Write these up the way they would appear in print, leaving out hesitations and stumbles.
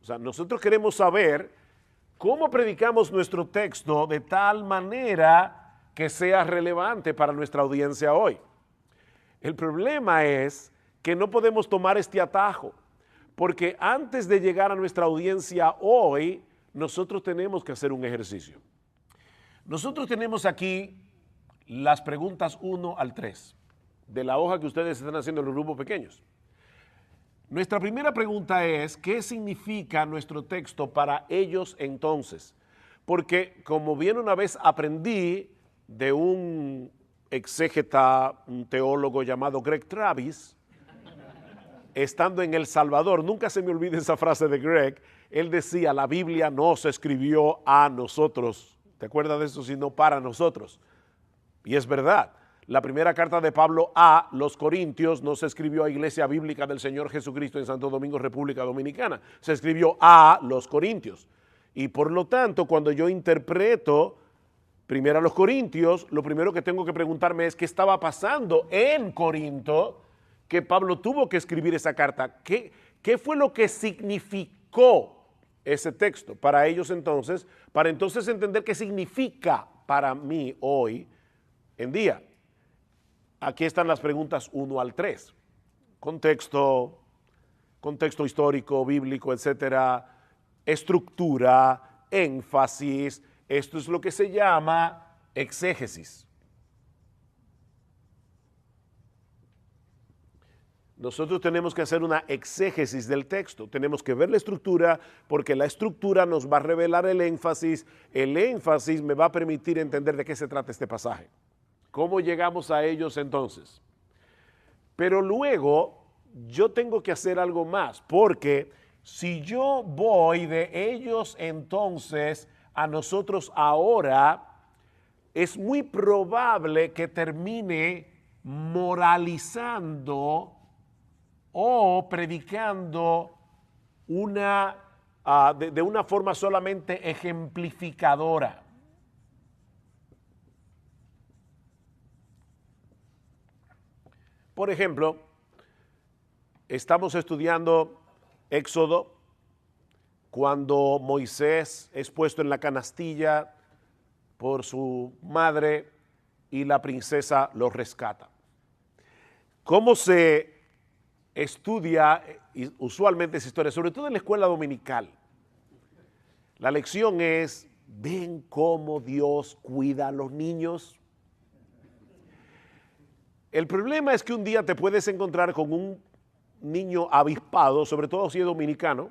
sea, nosotros queremos saber cómo predicamos nuestro texto de tal manera que sea relevante para nuestra audiencia hoy. El problema es que no podemos tomar este atajo, porque antes de llegar a nuestra audiencia hoy, nosotros tenemos que hacer un ejercicio. Nosotros tenemos aquí las preguntas 1 al 3 de la hoja que ustedes están haciendo en los grupos pequeños. Nuestra primera pregunta es, ¿qué significa nuestro texto para ellos entonces? Porque como bien una vez aprendí de un exégeta, un teólogo llamado Greg Travis, estando en El Salvador, nunca se me olvide esa frase de Greg, él decía, la Biblia no se escribió a nosotros, ¿te acuerdas de eso? Sino para nosotros. Y es verdad. La primera carta de Pablo a los Corintios no se escribió a Iglesia Bíblica del Señor Jesucristo en Santo Domingo, República Dominicana. Se escribió a los Corintios. Y por lo tanto, cuando yo interpreto primero a los Corintios, lo primero que tengo que preguntarme es qué estaba pasando en Corinto, que Pablo tuvo que escribir esa carta. ¿Qué fue lo que significó ese texto para ellos entonces? Para entonces entender qué significa para mí hoy en día. Aquí están las preguntas 1 al 3. Contexto histórico, bíblico, etcétera, estructura, énfasis. Esto es lo que se llama exégesis. Nosotros tenemos que hacer una exégesis del texto, tenemos que ver la estructura porque la estructura nos va a revelar el énfasis me va a permitir entender de qué se trata este pasaje. ¿Cómo llegamos a ellos entonces? Pero luego yo tengo que hacer algo más, porque si yo voy de ellos entonces a nosotros ahora, es muy probable que termine moralizando o predicando de una forma solamente ejemplificadora. Por ejemplo, estamos estudiando Éxodo cuando Moisés es puesto en la canastilla por su madre y la princesa lo rescata. ¿Cómo se estudia usualmente esa historia? Sobre todo en la escuela dominical. La lección es, ¿ven cómo Dios cuida a los niños? El problema es que un día te puedes encontrar con un niño avispado, sobre todo si es dominicano,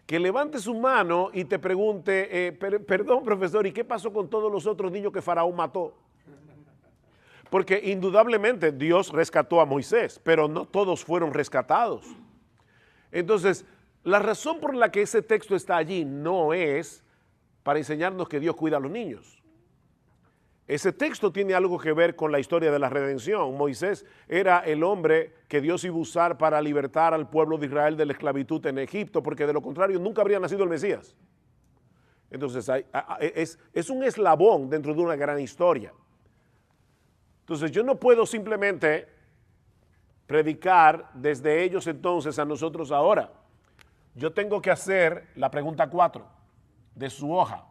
que levante su mano y te pregunte, perdón profesor, ¿y qué pasó con todos los otros niños que Faraón mató? Porque indudablemente Dios rescató a Moisés, pero no todos fueron rescatados. Entonces, la razón por la que ese texto está allí no es para enseñarnos que Dios cuida a los niños. Ese texto tiene algo que ver con la historia de la redención. Moisés era el hombre que Dios iba a usar para libertar al pueblo de Israel de la esclavitud en Egipto, porque de lo contrario nunca habría nacido el Mesías. Entonces es un eslabón dentro de una gran historia. Entonces yo no puedo simplemente predicar desde ellos entonces a nosotros ahora. Yo tengo que hacer la pregunta 4 de su hoja,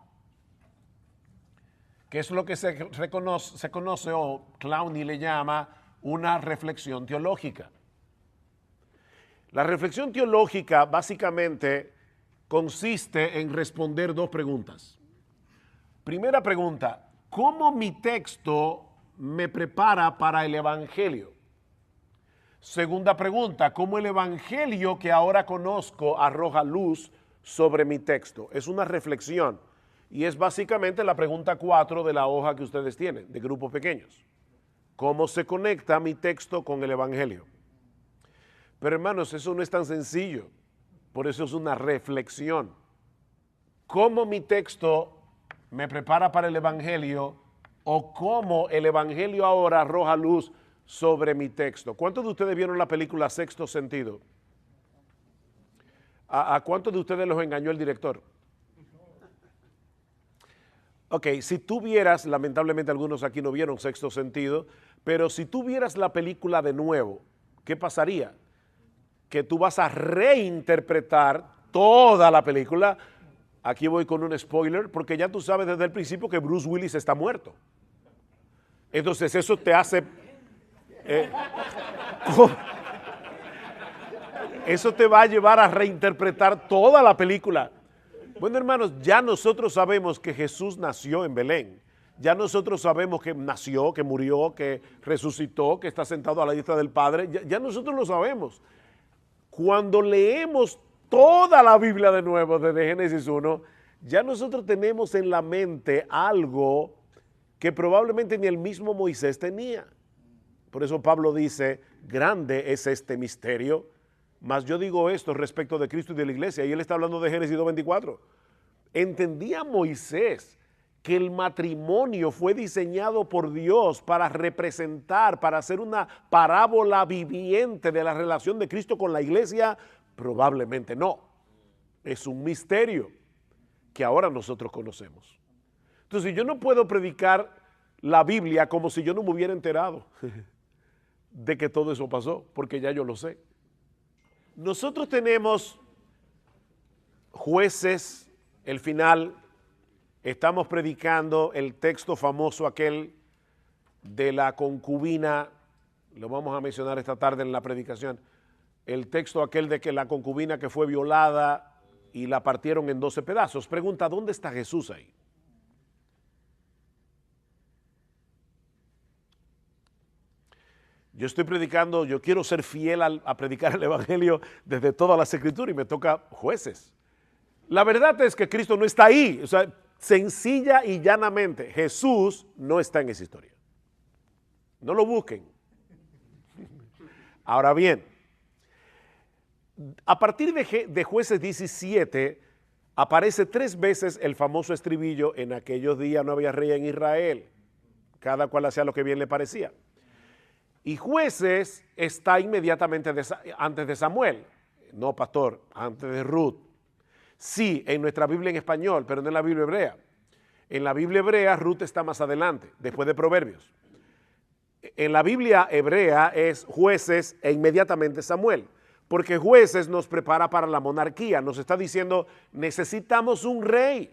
que es lo que se conoce o Clowney le llama una reflexión teológica. La reflexión teológica básicamente consiste en responder 2 preguntas. Primera pregunta, ¿cómo mi texto me prepara para el Evangelio? Segunda pregunta, ¿cómo el Evangelio que ahora conozco arroja luz sobre mi texto? Es una reflexión. Y es básicamente la pregunta 4 de la hoja que ustedes tienen, de grupos pequeños. ¿Cómo se conecta mi texto con el Evangelio? Pero hermanos, eso no es tan sencillo. Por eso es una reflexión. ¿Cómo mi texto me prepara para el Evangelio o cómo el Evangelio ahora arroja luz sobre mi texto? ¿Cuántos de ustedes vieron la película Sexto Sentido? ¿A cuántos de ustedes los engañó el director? Ok, si tú vieras, lamentablemente algunos aquí no vieron Sexto Sentido, pero si tú vieras la película de nuevo, ¿qué pasaría? Que tú vas a reinterpretar toda la película, aquí voy con un spoiler, porque ya tú sabes desde el principio que Bruce Willis está muerto. Entonces eso te hace... eso te va a llevar a reinterpretar toda la película. Bueno, hermanos, ya nosotros sabemos que Jesús nació en Belén. Ya nosotros sabemos que nació, que murió, que resucitó, que está sentado a la diestra del Padre. Ya nosotros lo sabemos. Cuando leemos toda la Biblia de nuevo, desde Génesis 1, ya nosotros tenemos en la mente algo que probablemente ni el mismo Moisés tenía. Por eso Pablo dice, grande es este misterio, mas yo digo esto respecto de Cristo y de la iglesia, y él está hablando de Génesis 2:24. ¿Entendía Moisés que el matrimonio fue diseñado por Dios para representar, para hacer una parábola viviente de la relación de Cristo con la iglesia? Probablemente no. Es un misterio que ahora nosotros conocemos. Entonces yo no puedo predicar la Biblia como si yo no me hubiera enterado de que todo eso pasó, porque ya yo lo sé. Nosotros tenemos Jueces, el final. Estamos predicando el texto famoso aquel de la concubina, lo vamos a mencionar esta tarde en la predicación, el texto aquel de que la concubina que fue violada y la partieron en 12 pedazos. Pregunta, ¿dónde está Jesús ahí? Yo estoy predicando, yo quiero ser fiel a predicar el Evangelio desde todas las Escrituras y me toca Jueces. La verdad es que Cristo no está ahí, o sea, sencilla y llanamente, Jesús no está en esa historia. No lo busquen. Ahora bien, a partir de Jueces 17, aparece 3 veces el famoso estribillo, en aquellos días no había rey en Israel, cada cual hacía lo que bien le parecía. Y Jueces está inmediatamente antes de Samuel, no pastor, antes de Ruth. Sí, en nuestra Biblia en español, pero no en la Biblia hebrea. En la Biblia hebrea, Ruth está más adelante, después de Proverbios. En la Biblia hebrea es Jueces e inmediatamente Samuel, porque Jueces nos prepara para la monarquía, nos está diciendo, necesitamos un rey.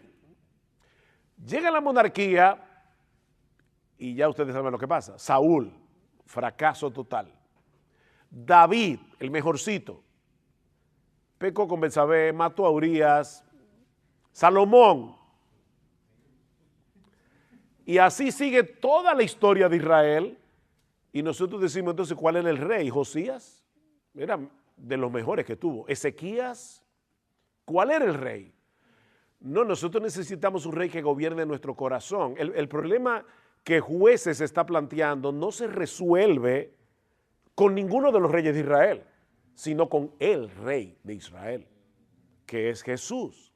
Llega la monarquía y ya ustedes saben lo que pasa. Saúl, fracaso total. David, el mejorcito, pecó con Betsabé, mató a Urías. Salomón. Y así sigue toda la historia de Israel. Y nosotros decimos entonces, ¿cuál era el rey? Josías, era de los mejores que tuvo. Ezequías, ¿cuál era el rey? No, nosotros necesitamos un rey que gobierne nuestro corazón. El problema que Jueces está planteando no se resuelve con ninguno de los reyes de Israel, sino con el rey de Israel, que es Jesús.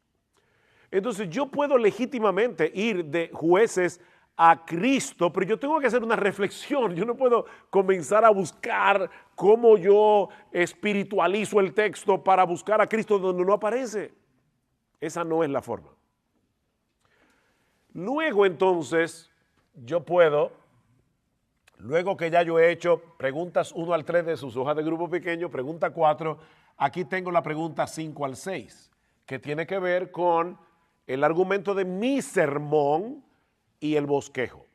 Entonces yo puedo legítimamente ir de Jueces a Cristo, pero yo tengo que hacer una reflexión. Yo no puedo comenzar a buscar cómo yo espiritualizo el texto para buscar a Cristo donde no aparece. Esa no es la forma. Luego entonces yo puedo, luego que ya yo he hecho preguntas 1 al 3 de sus hojas de grupo pequeño, pregunta 4, aquí tengo la pregunta 5 al 6, que tiene que ver con el argumento de mi sermón y el bosquejo.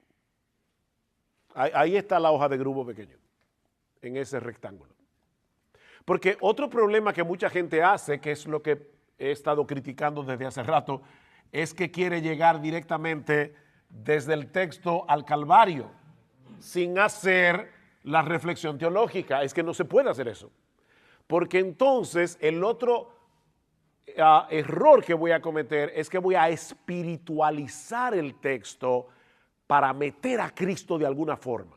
Ahí está la hoja de grupo pequeño, en ese rectángulo. Porque otro problema que mucha gente hace, que es lo que he estado criticando desde hace rato, es que quiere llegar directamente desde el texto al Calvario, sin hacer la reflexión teológica. Es que no se puede hacer eso. Porque entonces el otro error que voy a cometer es que voy a espiritualizar el texto para meter a Cristo de alguna forma.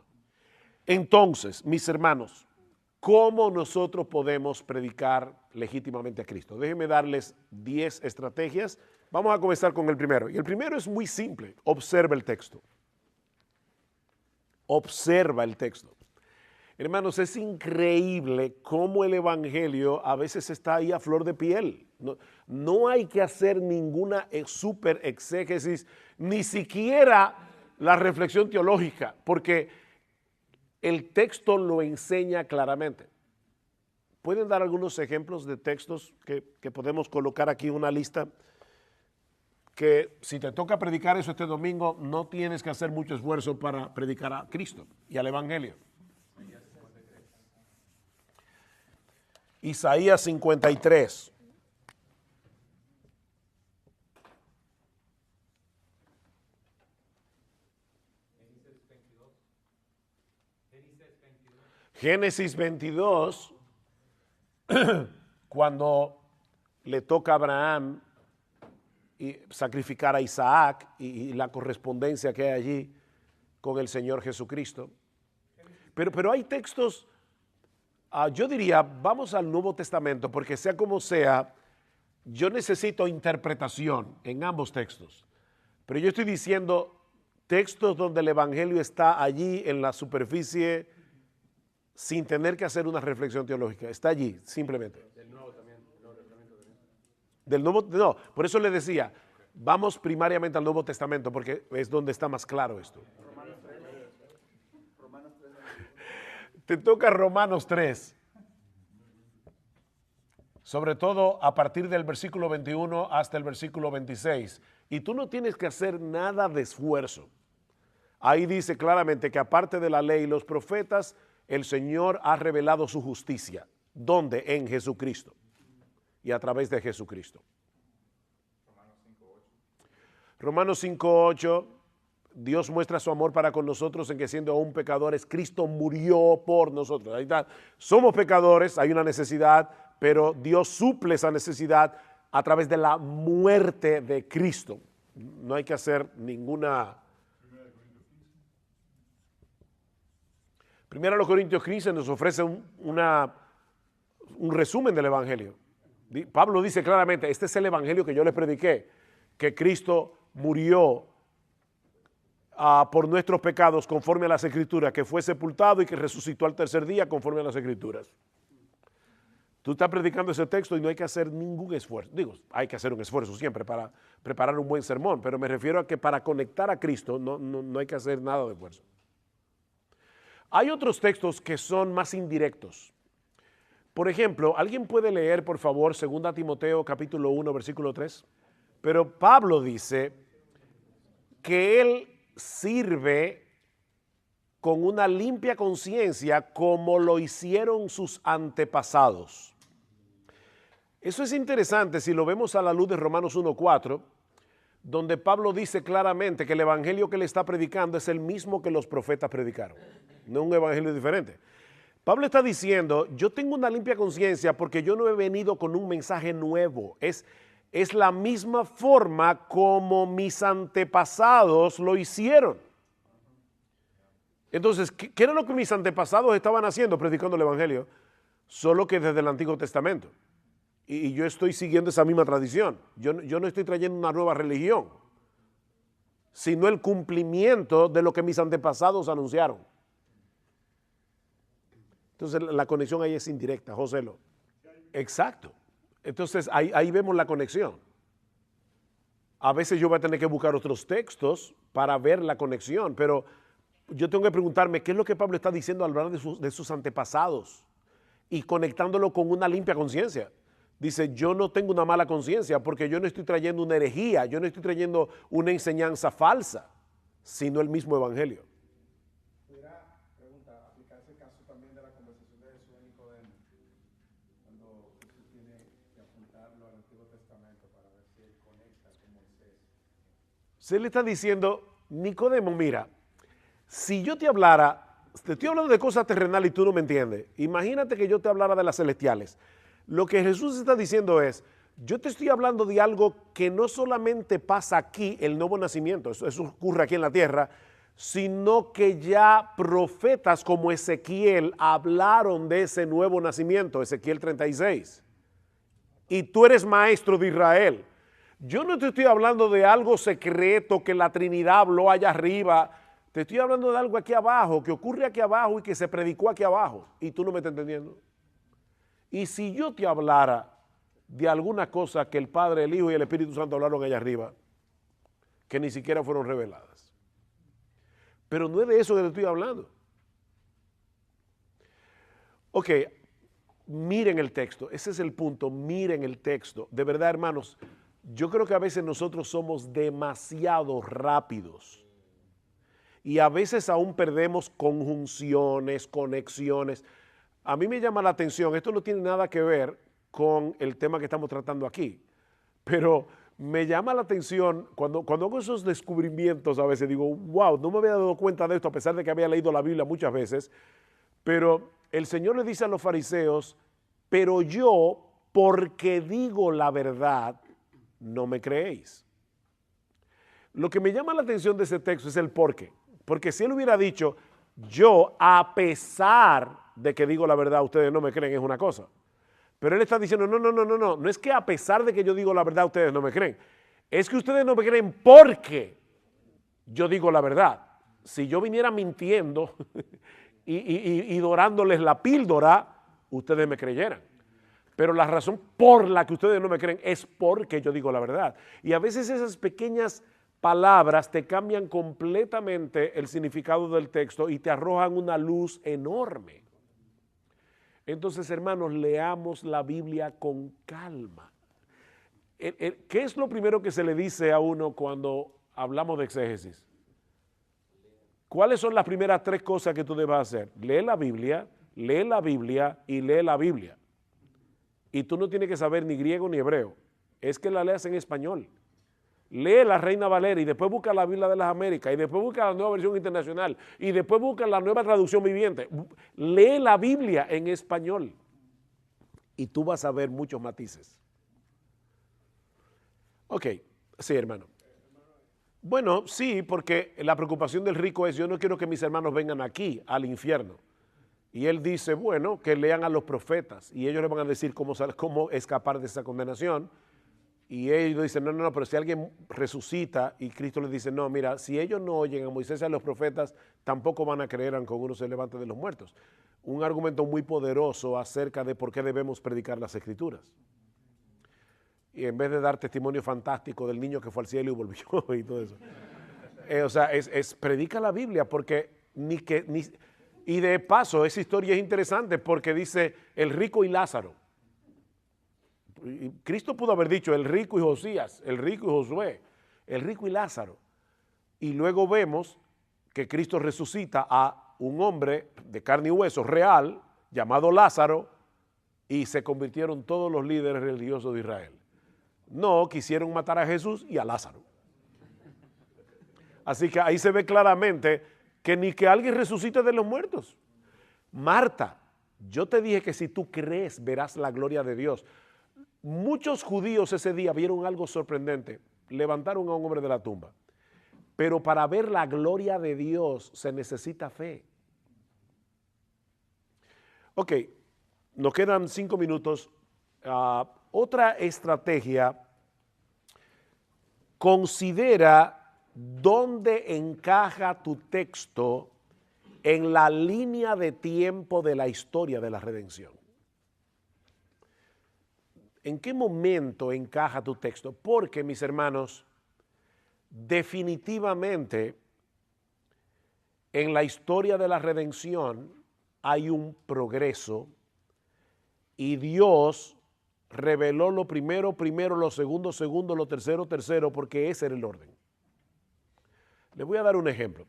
Entonces, mis hermanos, ¿cómo nosotros podemos predicar legítimamente a Cristo? Déjenme darles 10 estrategias. Vamos a comenzar con el primero. Y el primero es muy simple. Observa el texto. Observa el texto. Hermanos, es increíble cómo el Evangelio a veces está ahí a flor de piel. No hay que hacer ninguna super exégesis, ni siquiera la reflexión teológica, porque el texto lo enseña claramente. ¿Pueden dar algunos ejemplos de textos que podemos colocar aquí en una lista? Que si te toca predicar eso este domingo, no tienes que hacer mucho esfuerzo para predicar a Cristo y al Evangelio. Isaías 53. Génesis 22, cuando le toca a Abraham sacrificar a Isaac y la correspondencia que hay allí con el Señor Jesucristo. Pero hay textos, yo diría, vamos al Nuevo Testamento, porque sea como sea, yo necesito interpretación en ambos textos. Pero yo estoy diciendo textos donde el Evangelio está allí en la superficie sin tener que hacer una reflexión teológica. Está allí, simplemente. Del Nuevo también. No, por eso le decía, vamos primariamente al Nuevo Testamento, porque es donde está más claro esto. Romanos 3. Te toca Romanos 3. Sobre todo a partir del versículo 21 hasta el versículo 26. Y tú no tienes que hacer nada de esfuerzo. Ahí dice claramente que aparte de la ley y los profetas, el Señor ha revelado su justicia. ¿Dónde? En Jesucristo. Y a través de Jesucristo. Romanos 5:8, Dios muestra su amor para con nosotros en que siendo aún pecadores, Cristo murió por nosotros. Ahí está. Somos pecadores, hay una necesidad, pero Dios suple esa necesidad a través de la muerte de Cristo. No hay que hacer ninguna... Primero los Corintios 15 nos ofrece un resumen del Evangelio. Pablo dice claramente, este es el Evangelio que yo les prediqué, que Cristo murió por nuestros pecados conforme a las Escrituras, que fue sepultado y que resucitó al tercer día conforme a las Escrituras. Tú estás predicando ese texto y no hay que hacer ningún esfuerzo. Digo, hay que hacer un esfuerzo siempre para preparar un buen sermón, pero me refiero a que para conectar a Cristo no hay que hacer nada de esfuerzo. Hay otros textos que son más indirectos. Por ejemplo, ¿alguien puede leer, por favor, 2 Timoteo capítulo 1, versículo 3? Pero Pablo dice que él sirve con una limpia conciencia como lo hicieron sus antepasados. Eso es interesante si lo vemos a la luz de Romanos 1:4, donde Pablo dice claramente que el evangelio que le está predicando es el mismo que los profetas predicaron, no un evangelio diferente. Pablo está diciendo, yo tengo una limpia conciencia porque yo no he venido con un mensaje nuevo, es la misma forma como mis antepasados lo hicieron. Entonces, ¿qué era lo que mis antepasados estaban haciendo predicando el evangelio? Solo que desde el Antiguo Testamento. Y yo estoy siguiendo esa misma tradición. Yo no estoy trayendo una nueva religión, sino el cumplimiento de lo que mis antepasados anunciaron. Entonces la conexión ahí es indirecta, Joselo. Exacto. Entonces ahí vemos la conexión. A veces yo voy a tener que buscar otros textos para ver la conexión, pero yo tengo que preguntarme qué es lo que Pablo está diciendo al hablar de sus antepasados y conectándolo con una limpia conciencia. Dice, yo no tengo una mala conciencia porque yo no estoy trayendo una herejía, yo no estoy trayendo una enseñanza falsa, sino el mismo evangelio. ¿Pudiera, pregunta, aplicar ese caso también de la conversación de Jesús y Nicodemo, cuando Jesús tiene que apuntarlo al Antiguo Testamento para ver si él conecta con Moisés? Se le está diciendo, Nicodemo, mira, si yo te hablara, te estoy hablando de cosas terrenales y tú no me entiendes, imagínate que yo te hablara de las celestiales. Lo que Jesús está diciendo es, yo te estoy hablando de algo que no solamente pasa aquí, el nuevo nacimiento, eso ocurre aquí en la tierra, sino que ya profetas como Ezequiel hablaron de ese nuevo nacimiento, Ezequiel 36. Y tú eres maestro de Israel. Yo no te estoy hablando de algo secreto que la Trinidad habló allá arriba, te estoy hablando de algo aquí abajo, que ocurre aquí abajo y que se predicó aquí abajo, y tú no me estás entendiendo. Y si yo te hablara de alguna cosa que el Padre, el Hijo y el Espíritu Santo hablaron allá arriba, que ni siquiera fueron reveladas. Pero no es de eso que te estoy hablando. Ok, miren el texto, ese es el punto, miren el texto. De verdad, hermanos, yo creo que a veces nosotros somos demasiado rápidos y a veces aún perdemos conjunciones, conexiones. A mí me llama la atención, esto no tiene nada que ver con el tema que estamos tratando aquí, pero me llama la atención cuando hago esos descubrimientos, a veces digo, wow, no me había dado cuenta de esto a pesar de que había leído la Biblia muchas veces, pero el Señor le dice a los fariseos, pero yo, porque digo la verdad, no me creéis. Lo que me llama la atención de ese texto es el por qué. Porque si él hubiera dicho, yo a pesar de que digo la verdad, ustedes no me creen, es una cosa. Pero él está diciendo, no es que a pesar de que yo digo la verdad, ustedes no me creen. Es que ustedes no me creen porque yo digo la verdad. Si yo viniera mintiendo y dorándoles la píldora, ustedes me creyeran. Pero la razón por la que ustedes no me creen es porque yo digo la verdad. Y a veces esas pequeñas palabras te cambian completamente el significado del texto y te arrojan una luz enorme. Entonces, hermanos, leamos la Biblia con calma. ¿Qué es lo primero que se le dice a uno cuando hablamos de exégesis? ¿Cuáles son las primeras 3 cosas que tú debes hacer? Lee la Biblia y lee la Biblia. Y tú no tienes que saber ni griego ni hebreo. Es que la leas en español. Lee la Reina Valera y después busca la Biblia de las Américas y después busca la Nueva Versión Internacional y después busca la Nueva Traducción Viviente. Lee la Biblia en español y tú vas a ver muchos matices. Ok, sí, hermano. Bueno, sí, porque la preocupación del rico es, yo no quiero que mis hermanos vengan aquí al infierno. Y él dice, bueno, que lean a los profetas y ellos le van a decir cómo escapar de esa condenación. Y ellos dicen, no, pero si alguien resucita y Cristo les dice, no, mira, si ellos no oyen a Moisés y a los profetas, tampoco van a creer aunque uno se levante de los muertos. Un argumento muy poderoso acerca de por qué debemos predicar las Escrituras. Y en vez de dar testimonio fantástico del niño que fue al cielo y volvió y todo eso. Predica la Biblia porque y de paso, esa historia es interesante porque dice el rico y Lázaro. Y Cristo pudo haber dicho el rico y Josías, el rico y Josué, el rico y Lázaro. Y luego vemos que Cristo resucita a un hombre de carne y hueso real llamado Lázaro y se convirtieron todos los líderes religiosos de Israel. No, quisieron matar a Jesús y a Lázaro. Así que ahí se ve claramente que ni que alguien resucite de los muertos. Marta, yo te dije que si tú crees verás la gloria de Dios. Muchos judíos ese día vieron algo sorprendente. Levantaron a un hombre de la tumba. Pero para ver la gloria de Dios se necesita fe. Ok, nos quedan 5 minutos. Otra estrategia, considera dónde encaja tu texto en la línea de tiempo de la historia de la redención. ¿En qué momento encaja tu texto? Porque, mis hermanos, definitivamente en la historia de la redención hay un progreso y Dios reveló lo primero, lo segundo, lo tercero, porque ese era el orden. Les voy a dar un ejemplo.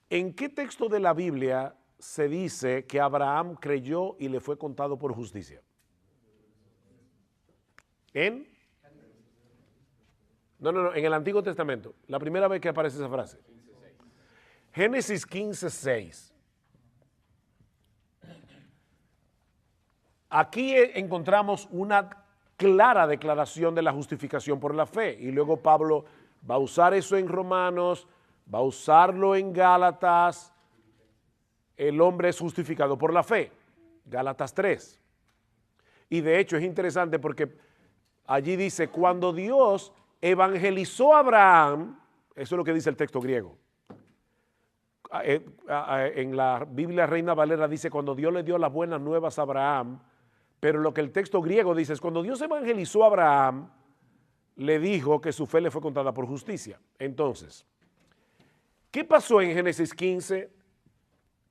¿En qué texto de la Biblia se dice que Abraham creyó y le fue contado por justicia? En el Antiguo Testamento. La primera vez que aparece esa frase. Génesis 15:6. Aquí encontramos una clara declaración de la justificación por la fe. Y luego Pablo va a usar eso en Romanos, va a usarlo en Gálatas. El hombre es justificado por la fe. Gálatas 3. Y de hecho es interesante porque allí dice, cuando Dios evangelizó a Abraham, eso es lo que dice el texto griego. En la Biblia Reina Valera dice, cuando Dios le dio las buenas nuevas a Abraham, pero lo que el texto griego dice es, cuando Dios evangelizó a Abraham, le dijo que su fe le fue contada por justicia. Entonces, ¿qué pasó en Génesis 15?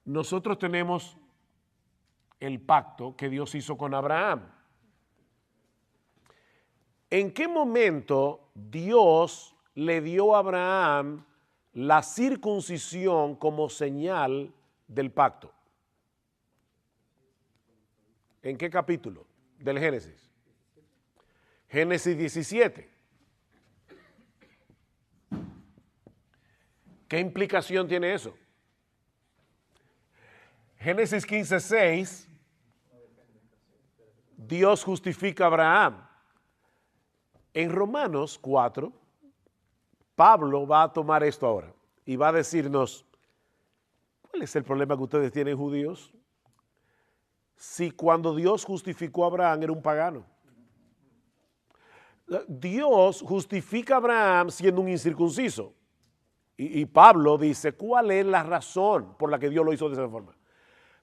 Nosotros tenemos el pacto que Dios hizo con Abraham. ¿En qué momento Dios le dio a Abraham la circuncisión como señal del pacto? ¿En qué capítulo del Génesis? Génesis 17. ¿Qué implicación tiene eso? Génesis 15:6, Dios justifica a Abraham. En Romanos 4, Pablo va a tomar esto ahora y va a decirnos, ¿cuál es el problema que ustedes tienen, judíos? Si cuando Dios justificó a Abraham era un pagano. Dios justifica a Abraham siendo un incircunciso. Y Pablo dice, ¿cuál es la razón por la que Dios lo hizo de esa forma?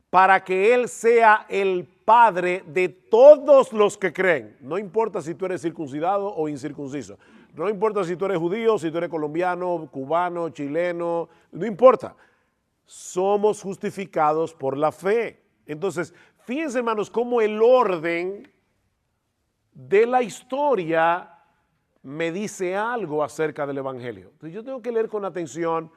Para que Él sea el Padre de todos los que creen. No importa si tú eres circuncidado o incircunciso. No importa si tú eres judío, si tú eres colombiano, cubano, chileno. No importa. Somos justificados por la fe. Entonces, fíjense, hermanos, cómo el orden de la historia me dice algo acerca del Evangelio. Entonces, yo tengo que leer con atención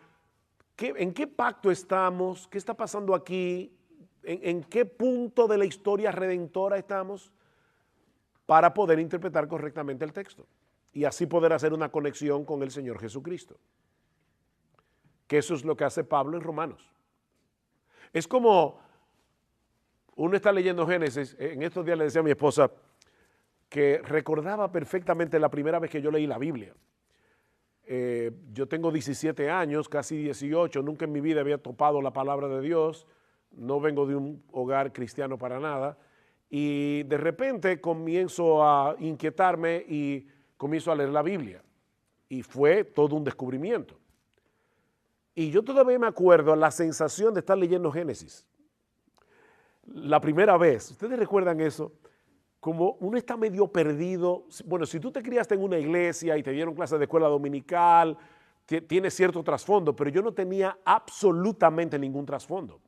en qué pacto estamos, qué está pasando aquí, en qué punto de la historia redentora estamos, para poder interpretar correctamente el texto y así poder hacer una conexión con el Señor Jesucristo. Que eso es lo que hace Pablo en Romanos. Es como uno está leyendo Génesis. En estos días le decía a mi esposa que recordaba perfectamente la primera vez que yo leí la Biblia. Yo tengo 17 años, casi 18, nunca en mi vida había topado la palabra de Dios, no vengo de un hogar cristiano para nada, y de repente comienzo a inquietarme y comienzo a leer la Biblia, y fue todo un descubrimiento. Y yo todavía me acuerdo la sensación de estar leyendo Génesis. La primera vez, ¿ustedes recuerdan eso? Como uno está medio perdido. Bueno, si tú te criaste en una iglesia y te dieron clases de escuela dominical, tiene cierto trasfondo, pero yo no tenía absolutamente ningún trasfondo.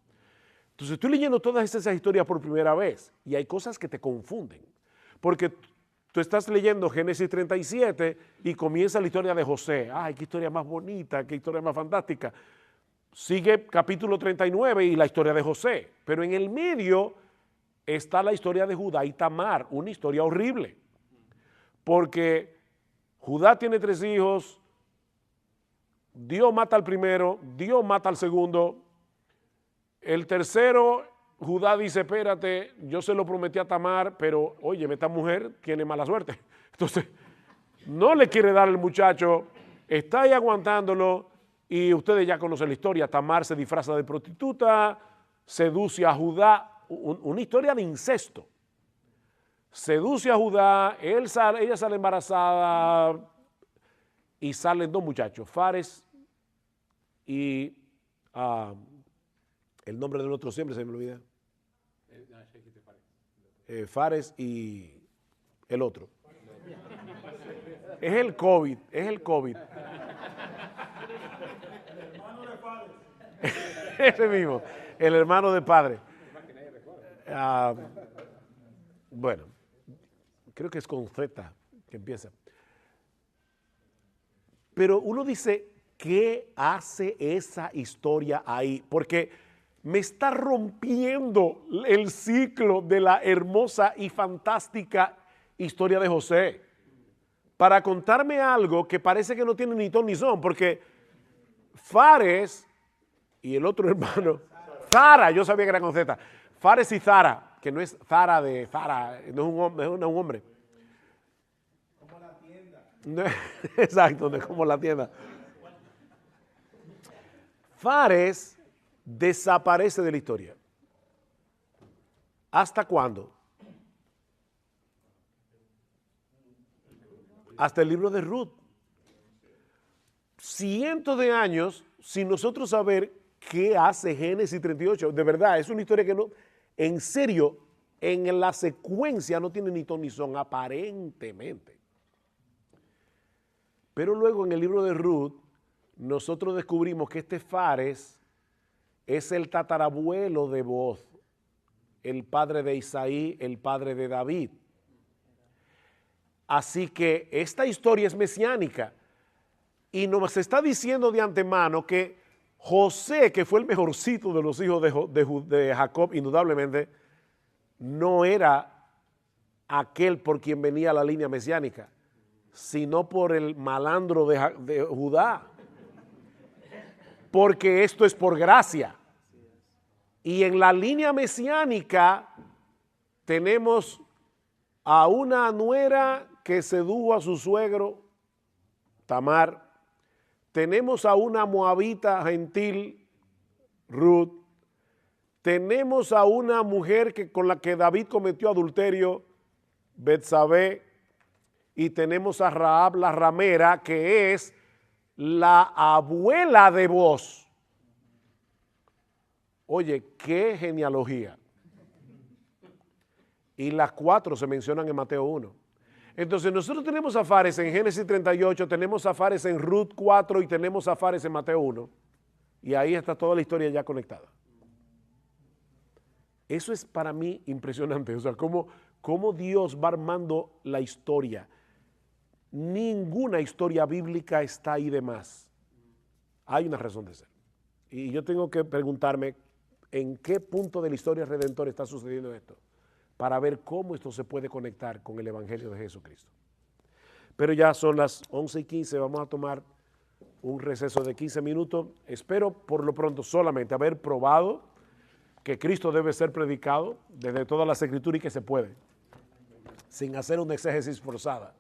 Entonces estoy leyendo todas esas historias por primera vez y hay cosas que te confunden, porque tú estás leyendo Génesis 37 y comienza la historia de José. ¡Ay, qué historia más bonita, qué historia más fantástica! Sigue capítulo 39 y la historia de José, pero en el medio está la historia de Judá y Tamar, una historia horrible, porque Judá tiene 3 hijos, Dios mata al primero, Dios mata al segundo, el tercero, Judá dice, espérate, yo se lo prometí a Tamar, pero óyeme, esta mujer tiene mala suerte, entonces no le quiere dar al muchacho, está ahí aguantándolo y ustedes ya conocen la historia, Tamar se disfraza de prostituta, seduce a Judá, una historia de incesto. Seduce a Judá, ella sale embarazada y salen 2 muchachos, Fares y el nombre del otro siempre se me olvida. Fares y el otro. Es el COVID, es el COVID. El hermano de Fares. Ese mismo, el hermano de padre. Bueno, creo que es con Z que empieza. Pero uno dice, ¿qué hace esa historia ahí? Porque me está rompiendo el ciclo de la hermosa y fantástica historia de José para contarme algo que parece que no tiene ni ton ni son, porque Fares y el otro hermano, Zara, yo sabía que era con Z, Fares y Zara, que no es Zara de Zara, no es un hombre. Como la tienda. No, exacto, no es como la tienda. Fares desaparece de la historia. ¿Hasta cuándo? Hasta el libro de Ruth. Cientos de años sin nosotros saber qué hace Génesis 38. De verdad, es una historia que no, en serio, en la secuencia no tiene ni ton ni son, aparentemente. Pero luego en el libro de Ruth, nosotros descubrimos que este Fares es el tatarabuelo de Booz, el padre de Isaí, el padre de David. Así que esta historia es mesiánica y nos está diciendo de antemano que José, que fue el mejorcito de los hijos de Jacob, indudablemente, no era aquel por quien venía la línea mesiánica, sino por el malandro de Judá. Porque esto es por gracia. Y en la línea mesiánica tenemos a una nuera que sedujo a su suegro, Tamar. Tenemos a una moabita gentil, Ruth. Tenemos a una mujer con la que David cometió adulterio, Betsabé. Y tenemos a Rahab la ramera, que es la abuela de Booz. Oye, qué genealogía. Y las 4 se mencionan en Mateo 1. Entonces nosotros tenemos a Fares en Génesis 38, tenemos a Fares en Ruth 4 y tenemos a Fares en Mateo 1. Y ahí está toda la historia ya conectada. Eso es para mí impresionante. O sea, cómo Dios va armando la historia. Ninguna historia bíblica está ahí de más. Hay una razón de ser. Y yo tengo que preguntarme en qué punto de la historia redentora está sucediendo esto, para ver cómo esto se puede conectar con el Evangelio de Jesucristo. Pero ya son las 11:15, vamos a tomar un receso de 15 minutos. Espero por lo pronto solamente haber probado que Cristo debe ser predicado desde todas las escrituras y que se puede, sin hacer una exégesis forzada.